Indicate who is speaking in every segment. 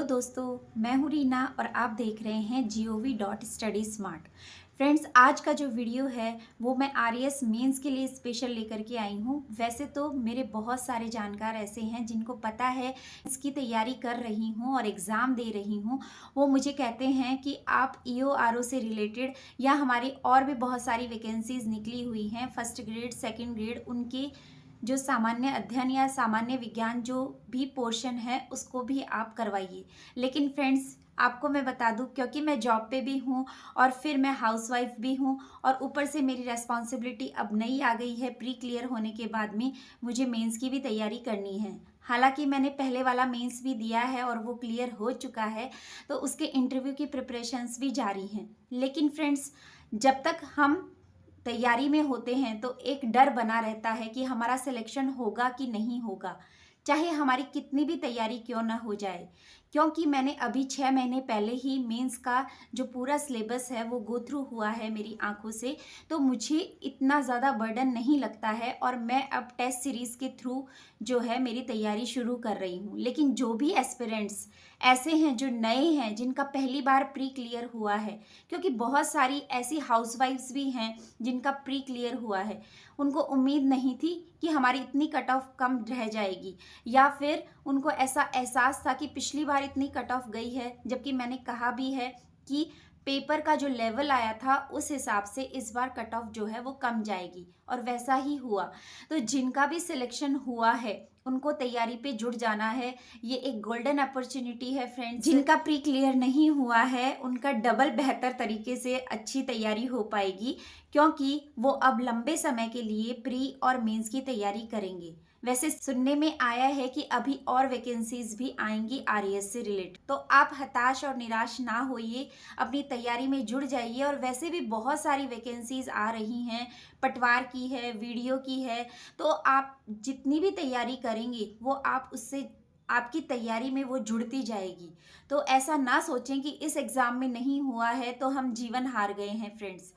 Speaker 1: Hello दोस्तों, मैं हूँ रीना और आप देख रहे हैं gov.study smart। फ्रेंड्स, आज का जो वीडियो है वो मैं आरएएस मेंस के लिए स्पेशल लेकर के आई हूँ। वैसे तो मेरे बहुत सारे जानकार ऐसे हैं जिनको पता है इसकी तैयारी कर रही हूँ और एग्ज़ाम दे रही हूँ। वो मुझे कहते हैं कि आप ईओआरओ से रिलेटेड या हमारी और भी बहुत सारी वैकेंसीज़ निकली हुई हैं फर्स्ट ग्रेड सेकंड ग्रेड, उनके जो सामान्य अध्ययन या सामान्य विज्ञान जो भी पोर्शन है उसको भी आप करवाइए। लेकिन फ्रेंड्स, आपको मैं बता दूं, क्योंकि मैं जॉब पे भी हूँ और फिर मैं हाउसवाइफ भी हूँ और ऊपर से मेरी रेस्पॉन्सिबिलिटी अब नई आ गई है। प्री क्लियर होने के बाद में मुझे मेंस की भी तैयारी करनी है। हालांकि मैंने पहले वाला मेंस भी दिया है और वो क्लियर हो चुका है, तो उसके इंटरव्यू की प्रिपरेशंस भी जारी हैं। लेकिन फ्रेंड्स, जब तक हम तैयारी में होते हैं तो एक डर बना रहता है कि हमारा सिलेक्शन होगा कि नहीं होगा, चाहे हमारी कितनी भी तैयारी क्यों ना हो जाए। क्योंकि मैंने अभी 6 महीने पहले ही मेंस का जो पूरा सिलेबस है वो गो थ्रू हुआ है मेरी आंखों से, तो मुझे इतना ज़्यादा बर्डन नहीं लगता है और मैं अब टेस्ट सीरीज़ के थ्रू जो है मेरी तैयारी शुरू कर रही हूँ। लेकिन जो भी एस्पिरेंट्स ऐसे हैं जो नए हैं, जिनका पहली बार प्री क्लियर हुआ है, क्योंकि बहुत सारी ऐसी हाउसवाइफ्स भी हैं जिनका प्री क्लियर हुआ है, उनको उम्मीद नहीं थी कि हमारी इतनी कट ऑफ कम रह जाएगी, या फिर उनको ऐसा एहसास था कि पिछली बार इतनी कट ऑफ गई है, जबकि मैंने कहा भी है कि पेपर का जो लेवल आया था उस हिसाब से इस बार कट ऑफ जो है वो कम जाएगी, और वैसा ही हुआ। तो जिनका भी सिलेक्शन हुआ है उनको तैयारी पे जुट जाना है। ये एक गोल्डन अपॉर्चुनिटी है फ्रेंड्स। जिनका प्री क्लियर नहीं हुआ है उनका डबल बेहतर तरीके से अच्छी तैयारी हो पाएगी, क्योंकि वो अब लंबे समय के लिए प्री और मेंस की तैयारी करेंगे। वैसे सुनने में आया है कि अभी और वैकेंसीज भी आएंगी आरएएस से रिलेटेड, तो आप हताश और निराश ना होइए, अपनी तैयारी में जुड़ जाइए। और वैसे भी बहुत सारी वैकेंसीज आ रही हैं, पटवार की है, वीडियो की है, तो आप जितनी भी तैयारी करेंगे वो आप उससे आपकी तैयारी में वो जुड़ती जाएगी। तो ऐसा ना सोचें कि इस एग्ज़ाम में नहीं हुआ है तो हम जीवन हार गए हैं। फ्रेंड्स,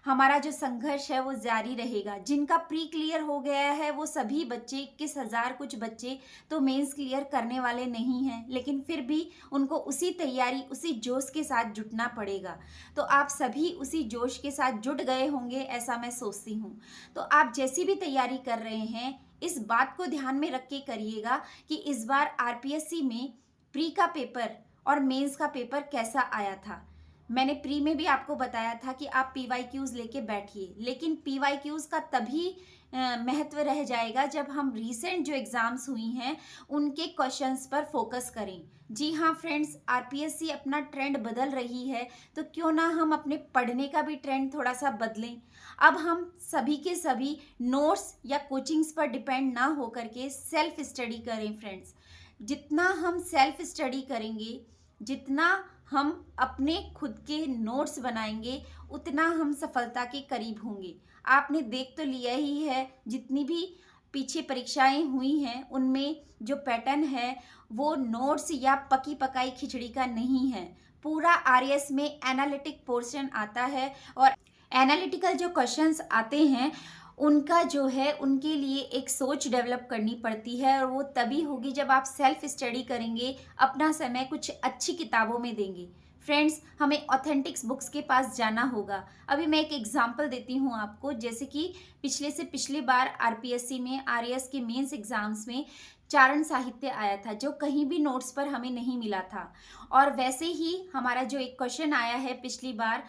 Speaker 1: हमारा जो संघर्ष है वो जारी रहेगा। जिनका प्री क्लियर हो गया है वो सभी बच्चे, 21,000 कुछ बच्चे तो मेंस क्लियर करने वाले नहीं हैं, लेकिन फिर भी उनको उसी तैयारी उसी जोश के साथ जुटना पड़ेगा। तो आप सभी उसी जोश के साथ जुट गए होंगे, ऐसा मैं सोचती हूँ। तो आप जैसी भी तैयारी कर रहे हैं इस बात को ध्यान में रख के करिएगा कि इस बार आरपीएससी में प्री का पेपर और मेंस का पेपर कैसा आया था। मैंने प्री में भी आपको बताया था कि आप पीवाईक्यूज लेके बैठिए, लेकिन पीवाईक्यूज का तभी महत्व रह जाएगा जब हम रीसेंट जो एग्ज़ाम्स हुई हैं उनके क्वेश्चंस पर फोकस करें। जी हाँ फ्रेंड्स, आरपीएससी अपना ट्रेंड बदल रही है, तो क्यों ना हम अपने पढ़ने का भी ट्रेंड थोड़ा सा बदलें। अब हम सभी के सभी नोट्स या कोचिंग्स पर डिपेंड ना हो करके सेल्फ स्टडी करें। फ्रेंड्स, जितना हम सेल्फ स्टडी करेंगे, जितना हम अपने खुद के नोट्स बनाएंगे, उतना हम सफलता के करीब होंगे। आपने देख तो लिया ही है, जितनी भी पीछे परीक्षाएं हुई हैं उनमें जो पैटर्न है वो नोट्स या पकी पकाई खिचड़ी का नहीं है। पूरा आरएएस में एनालिटिक पोर्शन आता है और एनालिटिकल जो क्वेश्चंस आते हैं उनका जो है उनके लिए एक सोच डेवलप करनी पड़ती है, और वो तभी होगी जब आप सेल्फ स्टडी करेंगे, अपना समय कुछ अच्छी किताबों में देंगे। फ्रेंड्स, हमें ऑथेंटिक्स बुक्स के पास जाना होगा। अभी मैं एक एग्जांपल देती हूँ आपको, जैसे कि पिछले से पिछली बार आरपीएससी में आरएएस के मेंस एग्जाम्स में चारण साहित्य आया था, जो कहीं भी नोट्स पर हमें नहीं मिला था। और वैसे ही हमारा जो एक क्वेश्चन आया है पिछली बार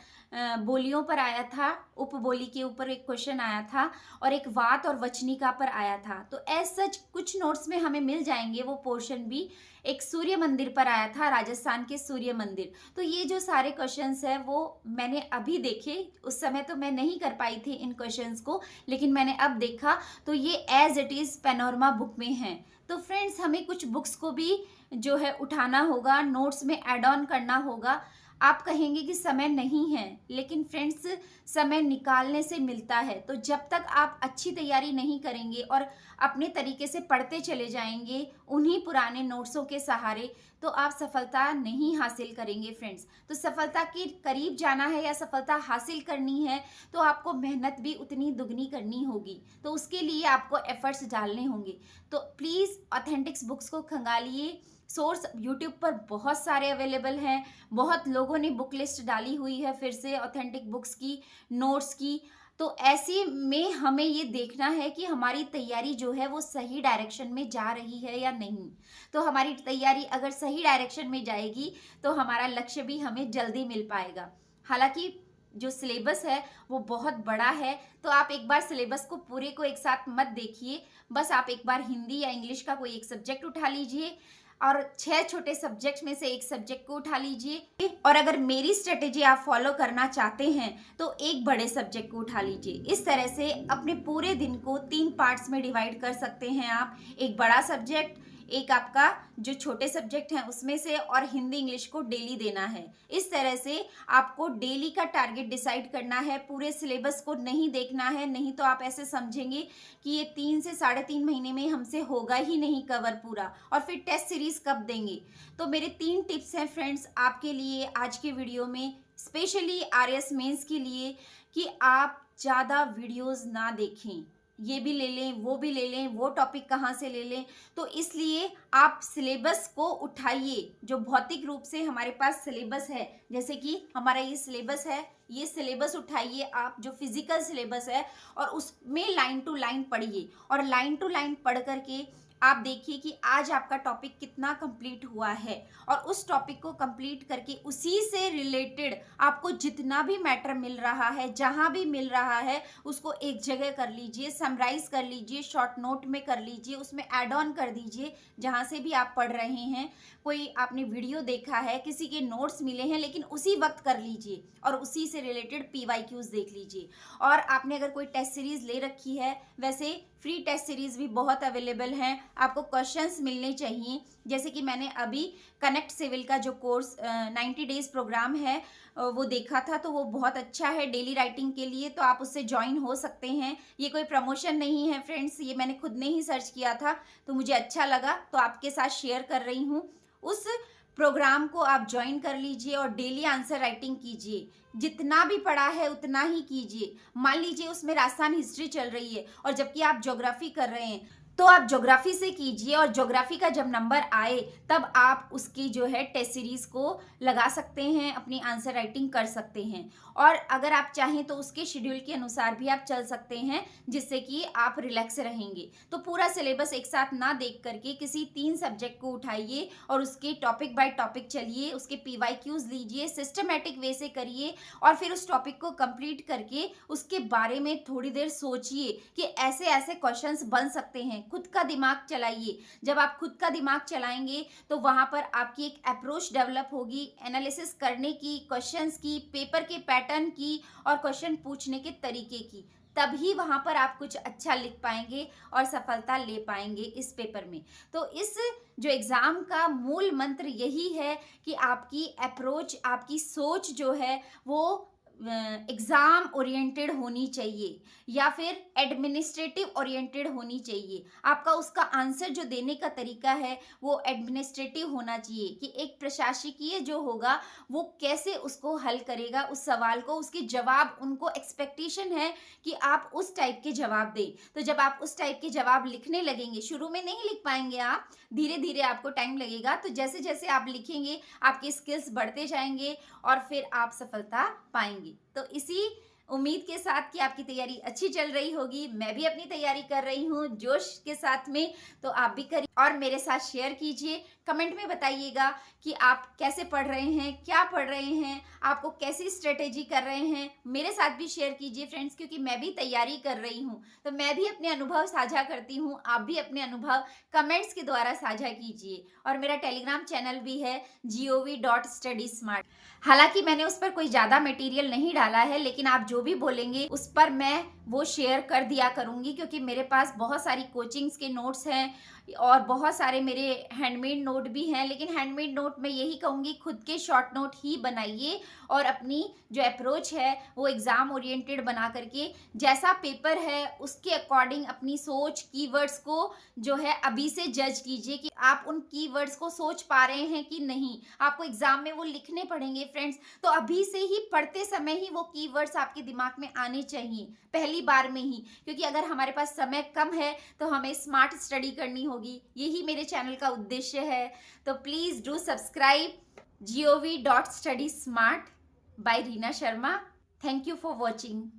Speaker 1: बोलियों पर आया था, उपबोली के ऊपर एक क्वेश्चन आया था, और एक वात और वचनिका पर आया था। तो एज सच कुछ नोट्स में हमें मिल जाएंगे वो पोर्शन भी। एक सूर्य मंदिर पर आया था, राजस्थान के सूर्य मंदिर। तो ये जो सारे क्वेश्चंस है वो मैंने अभी देखे, उस समय तो मैं नहीं कर पाई थी इन क्वेश्चंस को, लेकिन मैंने अब देखा तो ये as it is Panorama book में है। तो फ्रेंड्स, हमें कुछ बुक्स को भी जो है उठाना होगा, नोट्स में ऐड ऑन करना होगा। आप कहेंगे कि समय नहीं है, लेकिन फ्रेंड्स, समय निकालने से मिलता है। तो जब तक आप अच्छी तैयारी नहीं करेंगे और अपने तरीके से पढ़ते चले जाएंगे उन्हीं पुराने नोट्सों के सहारे, तो आप सफलता नहीं हासिल करेंगे। फ्रेंड्स, तो सफलता के करीब जाना है या सफलता हासिल करनी है तो आपको मेहनत भी उतनी दुगनी करनी होगी, तो उसके लिए आपको एफर्ट्स डालने होंगे। तो प्लीज़ ऑथेंटिक्स बुक्स को खंगालिए, सोर्स यूट्यूब पर बहुत सारे अवेलेबल हैं, बहुत लोगों ने बुक लिस्ट डाली हुई है फिर से ऑथेंटिक बुक्स की, नोट्स की। तो ऐसे में हमें ये देखना है कि हमारी तैयारी जो है वो सही डायरेक्शन में जा रही है या नहीं। तो हमारी तैयारी अगर सही डायरेक्शन में जाएगी तो हमारा लक्ष्य भी हमें जल्दी मिल पाएगा। हालांकि जो सिलेबस है वो बहुत बड़ा है, तो आप एक बार सिलेबस को पूरे को एक साथ मत देखिए, बस आप एक बार हिंदी या इंग्लिश का कोई एक सब्जेक्ट उठा लीजिए और 6 छोटे सब्जेक्ट में से एक सब्जेक्ट को उठा लीजिए। और अगर मेरी स्ट्रेटेजी आप फॉलो करना चाहते हैं तो एक बड़े सब्जेक्ट को उठा लीजिए। इस तरह से अपने पूरे दिन को 3 पार्ट्स में डिवाइड कर सकते हैं आप। एक बड़ा सब्जेक्ट, एक आपका जो छोटे सब्जेक्ट हैं उसमें से, और हिंदी इंग्लिश को डेली देना है। इस तरह से आपको डेली का टारगेट डिसाइड करना है, पूरे सिलेबस को नहीं देखना है, नहीं तो आप ऐसे समझेंगे कि ये 3 से 3.5 महीने में हमसे होगा ही नहीं कवर पूरा, और फिर टेस्ट सीरीज कब देंगे। तो मेरे 3 टिप्स हैं फ्रेंड्स आपके लिए आज के वीडियो में, स्पेशली आरएस मेंस के लिए, कि आप ज़्यादा वीडियोस ना देखें, ये भी ले लें, वो भी ले लें, वो टॉपिक कहाँ से ले लें। तो इसलिए आप सिलेबस को उठाइए, जो भौतिक रूप से हमारे पास सिलेबस है, जैसे कि हमारा ये सिलेबस है, ये सिलेबस उठाइए आप, जो फिजिकल सिलेबस है, और उसमें लाइन टू लाइन पढ़िए। और लाइन टू लाइन पढ़ करके आप देखिए कि आज आपका टॉपिक कितना कंप्लीट हुआ है, और उस टॉपिक को कंप्लीट करके उसी से रिलेटेड आपको जितना भी मैटर मिल रहा है, जहां भी मिल रहा है, उसको एक जगह कर लीजिए, समराइज कर लीजिए, शॉर्ट नोट में कर लीजिए, उसमें ऐड ऑन कर दीजिए। जहां से भी आप पढ़ रहे हैं, कोई आपने वीडियो देखा है, किसी के नोट्स मिले हैं, लेकिन उसी वक्त कर लीजिए और उसी से रिलेटेड PYQs देख लीजिए। और आपने अगर कोई टेस्ट सीरीज ले रखी है, वैसे फ्री टेस्ट सीरीज भी बहुत अवेलेबल हैं, आपको क्वेश्चंस मिलने चाहिए। जैसे कि मैंने अभी कनेक्ट सिविल का जो कोर्स 90 डेज प्रोग्राम है वो देखा था, तो वो बहुत अच्छा है डेली राइटिंग के लिए, तो आप उससे ज्वाइन हो सकते हैं। ये कोई प्रमोशन नहीं है फ्रेंड्स, ये मैंने खुद ने ही सर्च किया था तो मुझे अच्छा लगा, तो आपके साथ शेयर कर रही हूँ। उस प्रोग्राम को आप ज्वाइन कर लीजिए और डेली आंसर राइटिंग कीजिए, जितना भी पढ़ा है उतना ही कीजिए। मान लीजिए उसमें राजस्थान हिस्ट्री चल रही है और जबकि आप ज्योग्राफी कर रहे हैं, तो आप ज्योग्राफी से कीजिए, और ज्योग्राफी का जब नंबर आए तब आप उसकी जो है टेस्ट सीरीज को लगा सकते हैं, अपनी आंसर राइटिंग कर सकते हैं। और अगर आप चाहें तो उसके शेड्यूल के अनुसार भी आप चल सकते हैं, जिससे कि आप रिलैक्स रहेंगे। तो पूरा सिलेबस एक साथ ना देख करके किसी 3 सब्जेक्ट को उठाइए और उसके टॉपिक बाय टॉपिक चलिए, उसके PYQs लीजिए, सिस्टमेटिक वे से करिए, और फिर उस टॉपिक को कंप्लीट करके उसके बारे में थोड़ी देर सोचिए कि ऐसे ऐसे क्वेश्चंस बन सकते हैं। खुद का दिमाग चलाइए। जब आप खुद का दिमाग चलाएंगे तो वहां पर आपकी एक अप्रोच डेवलप होगी, एनालिसिस करने की, क्वेश्चंस की, पेपर के पैटर्न की, और क्वेश्चन पूछने के तरीके की। तभी वहां पर आप कुछ अच्छा लिख पाएंगे और सफलता ले पाएंगे इस पेपर में। तो इस जो एग्ज़ाम का मूल मंत्र यही है कि आपकी अप्रोच, आपकी सोच जो है वो एग्ज़ाम ओरिएंटेड होनी चाहिए या फिर एडमिनिस्ट्रेटिव ओरिएंटेड होनी चाहिए। आपका उसका आंसर जो देने का तरीका है वो एडमिनिस्ट्रेटिव होना चाहिए, कि एक प्रशासकीय जो होगा वो कैसे उसको हल करेगा उस सवाल को, उसके जवाब, उनको एक्सपेक्टेशन है कि आप उस टाइप के जवाब दें। तो जब आप उस टाइप के जवाब लिखने लगेंगे, शुरू में नहीं लिख पाएंगे आप, धीरे धीरे आपको टाइम लगेगा, तो जैसे जैसे आप लिखेंगे आपके स्किल्स बढ़ते जाएंगे और फिर आप सफलता पाएंगे। तो इसी उम्मीद के साथ कि आपकी तैयारी अच्छी चल रही होगी, मैं भी अपनी तैयारी कर रही हूँ जोश के साथ में, तो आप भी करिए और मेरे साथ शेयर कीजिए। कमेंट में बताइएगा कि आप कैसे पढ़ रहे हैं, क्या पढ़ रहे हैं, आपको कैसी स्ट्रेटेजी कर रहे हैं। मेरे साथ भी शेयर कीजिए फ्रेंड्स, क्योंकि मैं भी तैयारी कर रही हूँ, तो मैं भी अपने अनुभव साझा करती हूँ, आप भी अपने अनुभव कमेंट्स के द्वारा साझा कीजिए। और मेरा टेलीग्राम चैनल भी है gov.studysmart। हालांकि मैंने उस पर कोई ज़्यादा मटेरियल नहीं डाला है, लेकिन आप जो भी बोलेंगे उस पर मैं वो शेयर कर दिया करूँगी, क्योंकि मेरे पास बहुत सारी कोचिंग्स के नोट्स हैं और बहुत सारे मेरे हैंडमेड नोट भी हैं। लेकिन हैंडमेड नोट मैं यही कहूँगी, खुद के शॉर्ट नोट ही बनाइए और अपनी जो अप्रोच है वो एग्ज़ाम ओरिएंटेड बना करके, जैसा पेपर है उसके अकॉर्डिंग अपनी सोच, कीवर्ड्स को जो है अभी से जज कीजिए कि आप उन कीवर्ड्स को सोच पा रहे हैं कि नहीं। आपको एग्ज़ाम में वो लिखने पड़ेंगे फ्रेंड्स, तो अभी से ही पढ़ते समय ही वो कीवर्ड्स आपके दिमाग में आने चाहिए, पहली बार में ही। क्योंकि अगर हमारे पास समय कम है तो हमें स्मार्ट स्टडी करनी होगी, होगी, यही मेरे चैनल का उद्देश्य है। तो please do subscribe gov.studysmart by Reena Sharma. Thank you for watching.